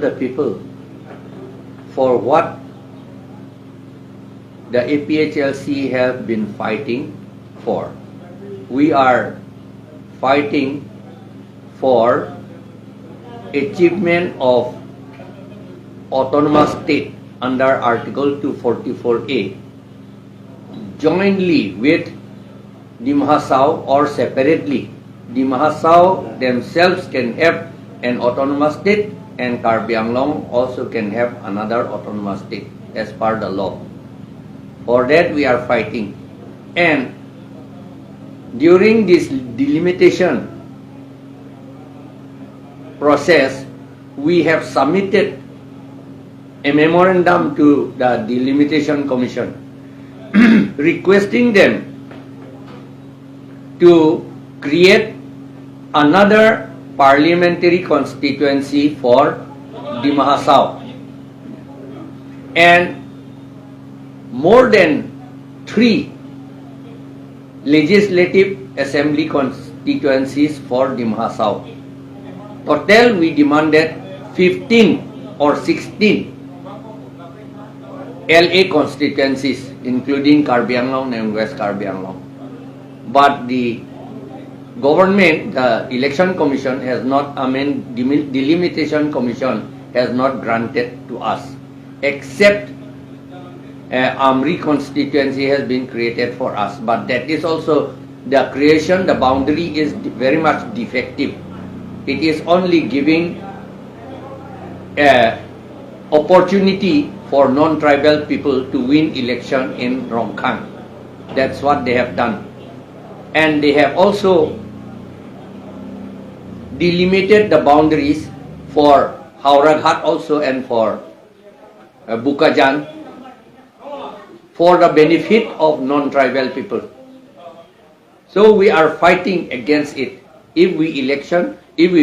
the people for what the APHLC have been fighting for. We are fighting for achievement of autonomous state under Article 244A jointly with the Mahasau or separately. The Mahasau themselves can have an autonomous state, and Karbi Anglong also can have another autonomous state as per the law. For that we are fighting. And during this delimitation process, we have submitted a memorandum to the Delimitation Commission requesting them to create another parliamentary constituency for the Mahasau, and more than 3 legislative assembly constituencies for the Mahasau. Total we demanded 15 or 16 LA constituencies, including Karbi Anglong and West Karbi Anglong. But the government, the election commission has not, delimitation commission has not granted to us, except Amri constituency has been created for us. But that is also the creation, the boundary is very much defective. It is only giving opportunity for non-tribal people to win election in Rongkang. That's what they have done. And they have also delimited the boundaries for Hauraghat also and for Bukajan for the benefit of non-tribal people. So we are fighting against it. If we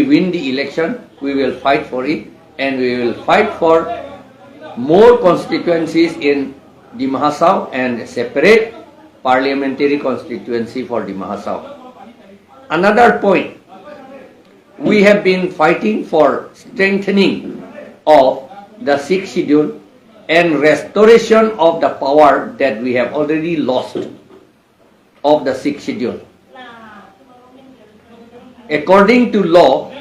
win the election, we will fight for it, and we will fight for more constituencies in the Mahasau and separate parliamentary constituency for the Mahasau. Another point, we have been fighting for strengthening of the 6th schedule and restoration of the power that we have already lost of the 6th schedule. According to law,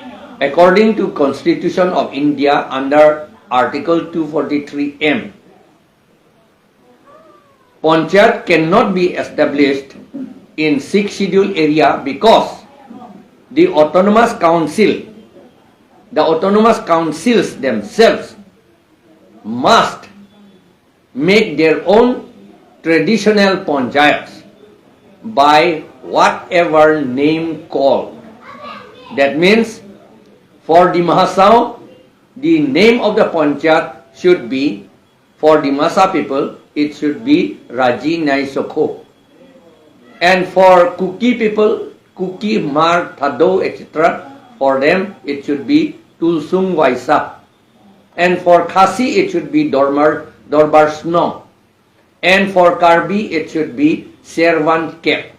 according to Constitution of India under Article 243M, Panchayat cannot be established in 6th schedule area because the autonomous councils themselves must make their own traditional panchayats by whatever name called. That means for the Mahasau, the name of the panchayat should be, for the Masa people, it should be Raji Nai Sokho. And for Kuki people, Kuki, Mar, Thado, etc., for them it should be Tulsung Vaisa. And for Khasi it should be Dorbar Snow. And for Karbi it should be Servant Kep.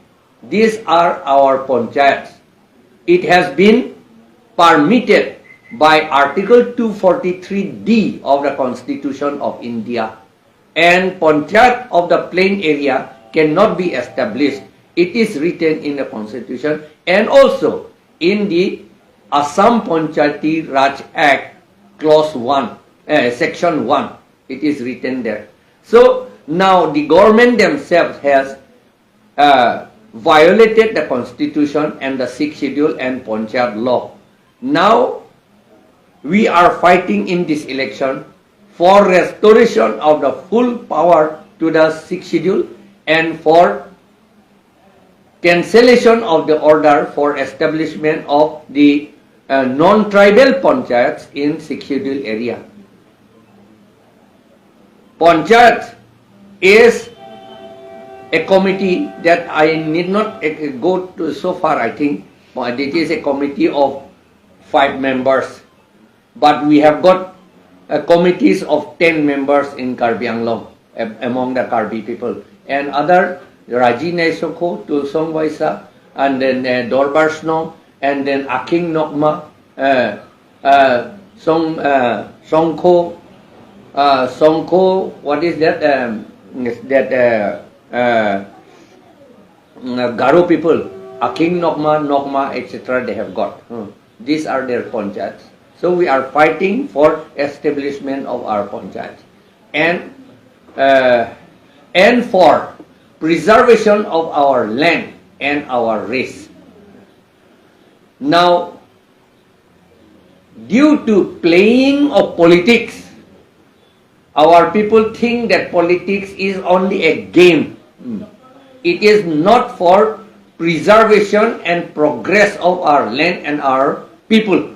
These are our panchayats. It has been permitted by Article 243D of the Constitution of India. And panchayat of the plain area cannot be established. It is written in the Constitution and also in the Assam Panchayati Raj Act, Clause 1, Section 1. It is written there. So now the government themselves has violated the Constitution and the 6th schedule and Panchayat law. Now we are fighting in this election for restoration of the full power to the 6th schedule and for cancellation of the order for establishment of the non-tribal panchayats in 6th schedule area. Panchayat is a committee that I need not go to so far, I think. It is a committee of 5 members. But we have got committees of 10 members in Karbi Anglong among the Karbi people. And other Raji Naisoko, Tulsong Vaisa, and then Dorbar Snow, and then Aking Nokma, Songkho, what is that? Garo people, Aking Nokma, etc. They have got. These are their panchayats. So we are fighting for establishment of our panchayats and for preservation of our land and our race. Now, due to playing of politics, our people think that politics is only a game. It is not for preservation and progress of our land and our people.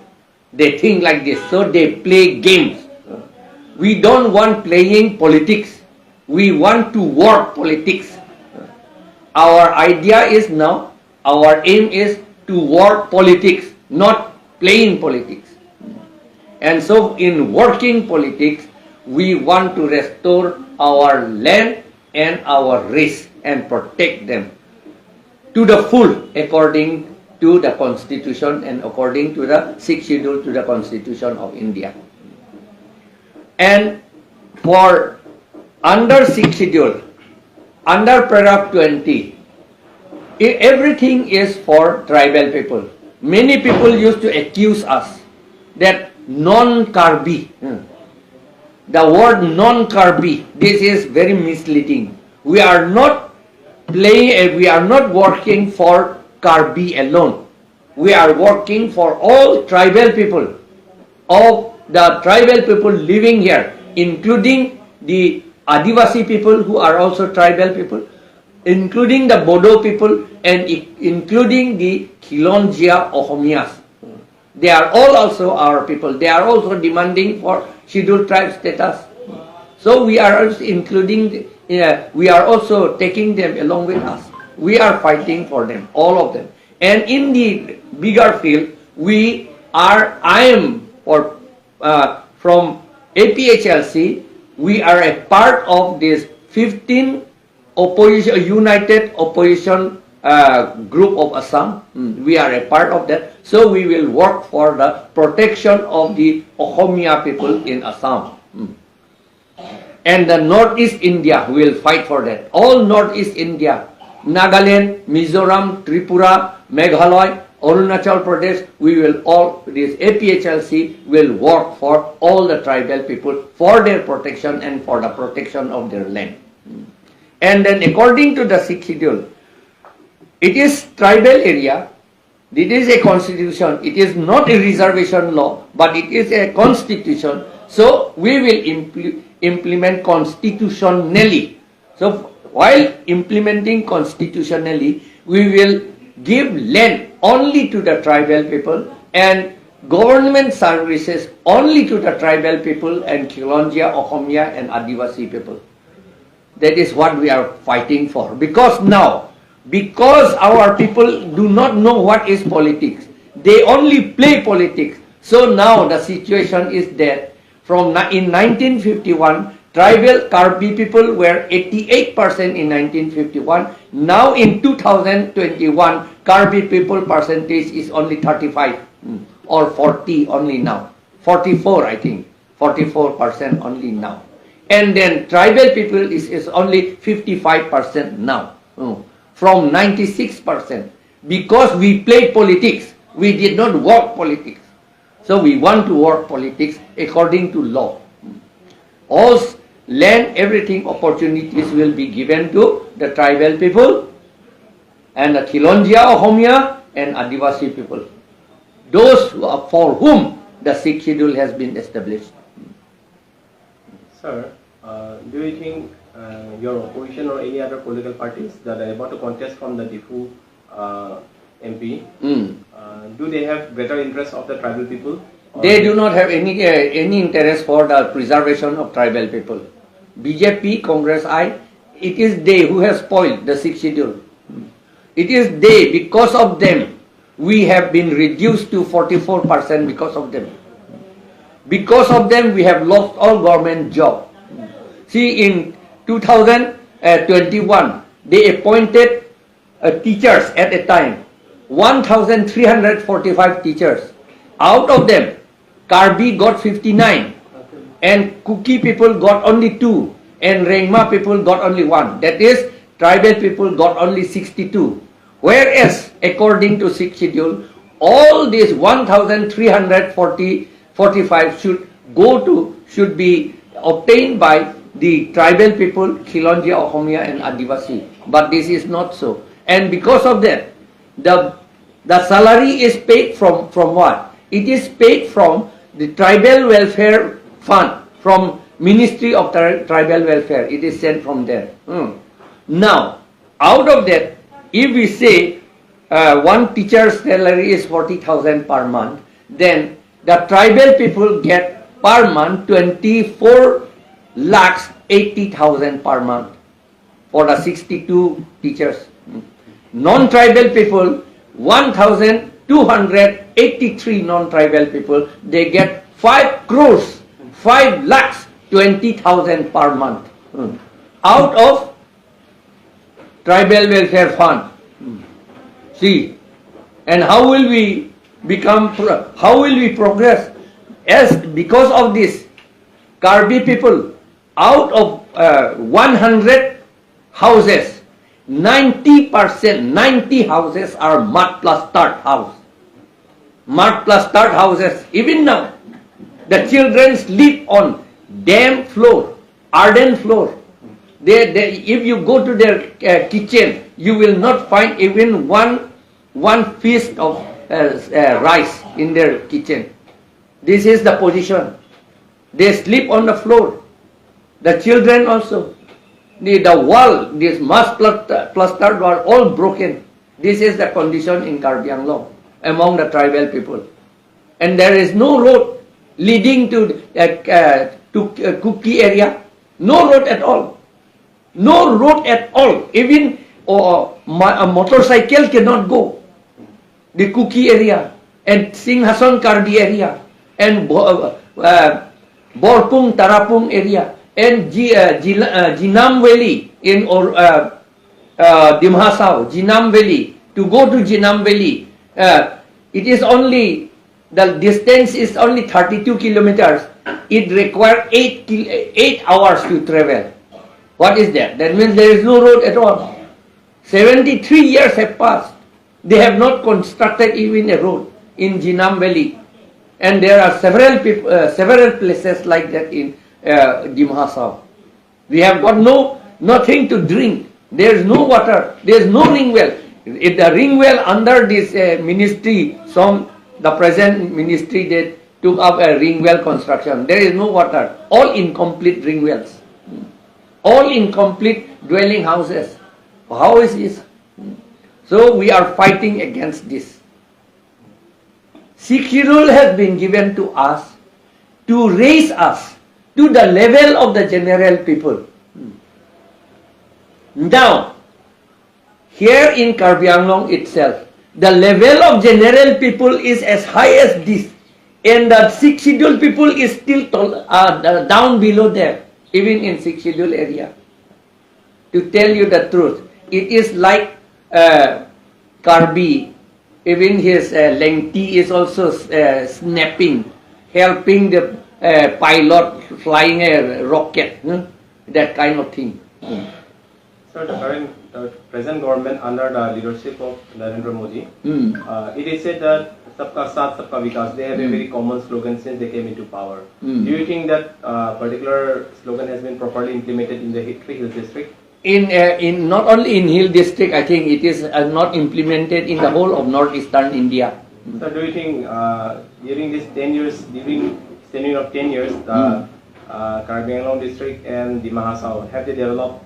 They think like this, so they play games. We don't want playing politics. We want to work politics. Our idea is now, our aim is to work politics, not playing politics. And so in working politics, we want to restore our land and our race and protect them to the full according to the Constitution and according to the 6th schedule to the Constitution of India. And for under 6th schedule, under paragraph 20, everything is for tribal people. Many people used to accuse us that non-Karbi, the word non-Karbi, this is very misleading. We are not working for Karbi alone. We are working for all tribal people, of the tribal people living here, including the Adivasi people who are also tribal people, including the Bodo people and including the Khilonjia Ohomiyas. They are all also our people. They are also demanding for scheduled tribe status. So we are also we are also taking them along with us. We are fighting for them, all of them. And in the bigger field, from APHLC, we are a part of this 15 united opposition group of Assam. We are a part of that. So we will work for the protection of the Ohomia people in Assam. And the Northeast India will fight for that. All Northeast India, Nagaland, Mizoram, Tripura, Meghalaya, Arunachal Pradesh, this APHLC will work for all the tribal people for their protection and for the protection of their land. And then according to the 6th schedule, it is tribal area, it is a constitution, it is not a reservation law, but it is a constitution. So we will implement constitutionally. So while implementing constitutionally, we will give land only to the tribal people and government services only to the tribal people and Khilonjia, Ohomia and Adivasi people. That is what we are fighting for. Because our people do not know what is politics. They only play politics. So now the situation is that in 1951, tribal Karbi people were 88% in 1951. Now in 2021, Karbi people percentage is only 35 or 40 only now. 44 I think. 44% only now. And then tribal people is only 55% now. From 96%. Because we played politics. We did not work politics. So we want to work politics according to law. All land, everything, opportunities will be given to the tribal people and the Khilonjia, Ohomia and Adivasi people. Those for whom the 6th schedule has been established. Sir, do you think your opposition or any other political parties that are about to contest from the Diffu MP, do they have better interest of the tribal people? They do not have any interest for the preservation of tribal people. BJP, Congress, it is they who have spoiled the 6th schedule. It is they, because of them, we have been reduced to 44% because of them. Because of them, we have lost all government jobs. See, in 2021, they appointed teachers at a time, 1,345 teachers. Out of them, Karbi got 59, and Kuki people got only 2, and Rengma people got only 1. That is, tribal people got only 62. Whereas, according to 6th schedule, all these 1,345 should be obtained by the tribal people, Khilonjia, Ohomia, and Adivasi. But this is not so. And because of that, the salary is paid from what? It is paid from the Tribal Welfare Fund, from Ministry of Tribal Welfare. It is sent from there. Now, out of that, if we say one teacher's salary is 40,000 per month, then the tribal people get per month 24,80,000 per month for the 62 teachers. Non-tribal people, 1,283 non-tribal people, they get 5 crores, 5,20,000 per month out of Tribal Welfare Fund. See, and how will we progress? As because of this, Karbi people, out of 100 houses, 90%, 90 houses are mud plastered house. Mud plastered houses. Even now, the children sleep on damp floor, earthen floor. If you go to their kitchen, you will not find even one fist of rice in their kitchen. This is the position. They sleep on the floor. The children also. The wall, this mud plastered were all broken. This is the condition in Karbi Anglong among the tribal people. And there is no road leading to Kuki area. No road at all. No road at all. Even a motorcycle cannot go. The Kuki area and Singhason Karbi area and Borpung Tarapung area and Jinam Valley in Dimhasao, Jinam Valley. To go to Jinam Valley, it is only, the distance is only 32 kilometers. It requires 8 hours to travel. What is that? That means there is no road at all. 73 years have passed. They have not constructed even a road in Jinam Valley. And there are several places like that in Dimhasao. We have got nothing to drink. There is no water. There is no ring well. If the ring well under this ministry, the present ministry, they took up a ring well construction. There is no water. All incomplete ring wells. All incomplete dwelling houses. How is this? So we are fighting against this. Schedule has been given to us to raise us to the level of the general people. Now, here in Karbi Anglong itself, the level of general people is as high as this, and the 6th schedule people is still down below there, even in 6th schedule area. To tell you the truth, it is like Karbi, even his lengthy is also snapping, helping the pilot flying a rocket, that kind of thing. So the present government under the leadership of Narendra Modi, it is said that Sabka Saath, Sabka Vikas, they have a very common slogan since they came into power. Do you think that particular slogan has been properly implemented in the Three Hills district? In not only in Hill district, I think it is not implemented in the whole of northeastern India. So do you think during this 10 years, during tenure of 10 years, the Karbi Anglong district and the Mahasao, have they developed?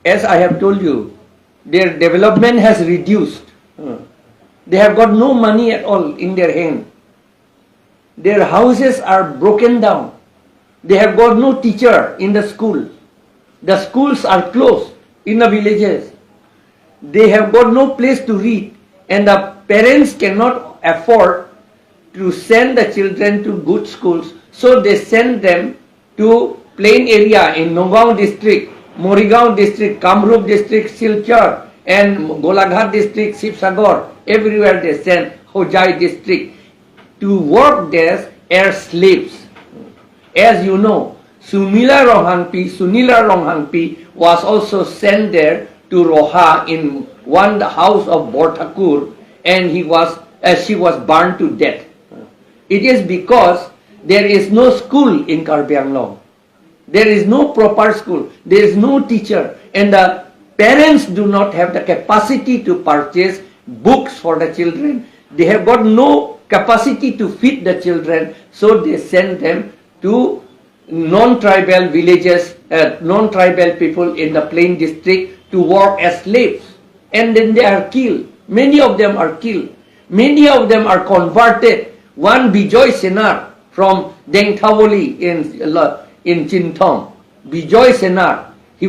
As I have told you, their development has reduced. They have got no money at all in their hand. Their houses are broken down. They have got no teacher in the school. The schools are closed in the villages. They have got no place to read, and the parents cannot afford to send the children to good schools, so they send them to plain area in Nagaon district, Morigaon district, Kamrup district, Silchar, and Golaghat district, Sibsagar. Everywhere they send, Hojai district, to work there as slaves. As you know, Sunila Ronghangpi was also sent there to Roha in one house of Borthakur, and she was burned to death. It is because there is no school in Karbi Anglong. There is no proper school. There is no teacher, and the parents do not have the capacity to purchase books for the children. They have got no capacity to feed the children, so they send them to non-tribal villages, non-tribal people in the plain district to work as slaves. And then they are killed. Many of them are killed. Many of them are converted. One Bijoy Senar from Dengthavoli in Chinthom, Bijoy Senar, he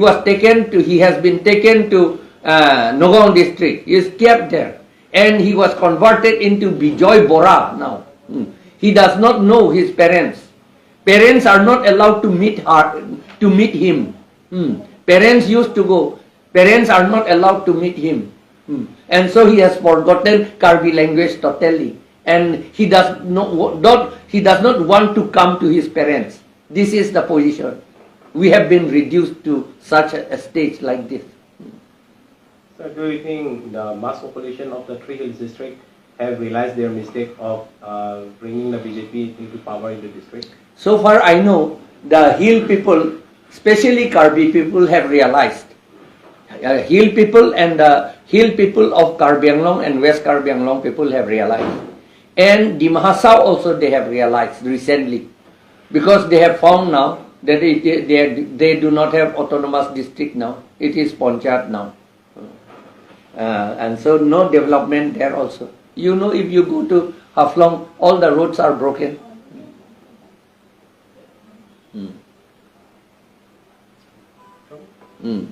has been taken to Nogong district. He is kept there, and he was converted into Bijoy Bora now. He does not know his parents. Parents are not allowed to meet him. Parents used to go. Parents are not allowed to meet him. And so he has forgotten Karbi language totally. And he does not want to come to his parents. This is the position. We have been reduced to such a stage like this. So do you think the mass population of the Three Hills district have realized their mistake of bringing the BJP into power in the district? So far I know, the hill people, especially Karbi people, have realized. Hill people and the hill people of Karbi Anglong and West Karbi Anglong people have realized. And the Mahasao also they have realized recently. Because they have found now that they do not have autonomous district now. It is Ponchat now. And so no development there also. You know, if you go to Haflong, all the roads are broken. Mm.